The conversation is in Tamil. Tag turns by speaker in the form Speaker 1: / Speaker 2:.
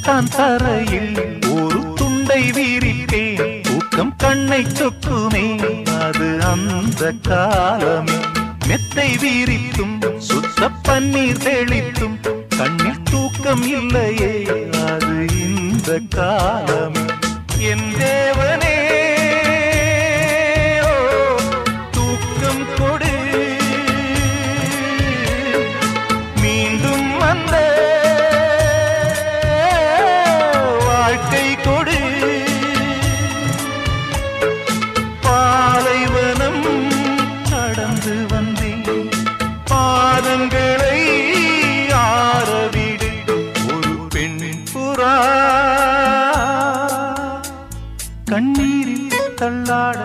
Speaker 1: தூங்கத்தான் தரையில் ஒரு துண்டை வீரிப்பேன். தூக்கம் கண்ணை சொக்குமே, அது அந்த காலமே. மெத்தை வீரித்தும் சுத்த பன்னீர் தெளித்தும் கண்ணில் தூக்கம் இல்லையே, அது இந்த காலமே. என் தேவனே தூக்கம் கொடு, மீண்டும் வந்த வாழ்க்கை கொடு. பாலைவனம் கடந்து வந்தேன், பாதங்களை ஆரவிடு. ஒரு பெண் புறா கண்ணீரில் தள்ளாட